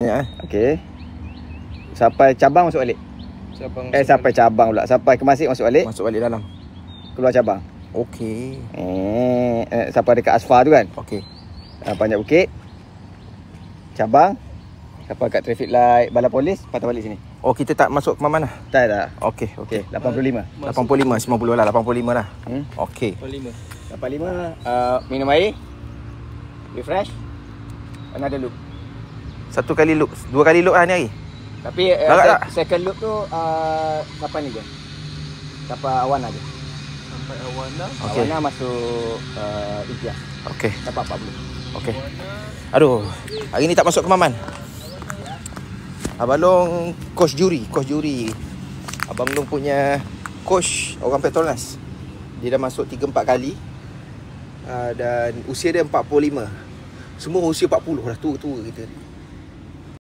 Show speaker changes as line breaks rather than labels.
Ya.
Okey. Sampai cabang masuk balik. Sampai cabang pula. Sampai Kemasik masuk balik.
Masuk balik dalam.
Keluar cabang.
Okey.
Sampai dekat asfar tu kan.
Okey.
Panjat bukit. Cabang. Sampai kat traffic light Balai Polis, patah balik sini.
Oh, kita tak masuk Kemaman lah?
Tak.
Okey.
Okey, 85.
85, 90 lah, 85 lah. Okey.
85. Minum air. Refresh. Another loop.
Satu kali loop, dua kali loop lah ni hari.
Tapi second loop tu sampai ni je. Sampai Awana je.
Sampai Awana.
Okay.
Awana masuk Ikhtiar.
Okey.
Sampai 40.
Okey. Aduh, hari ni tak masuk Kemaman. Abang Long coach juri. Abang Long punya coach orang Petronas. Dia dah masuk 3-4 kali. Dan usia dia 45. Semua usia 40 dah tua-tua kita.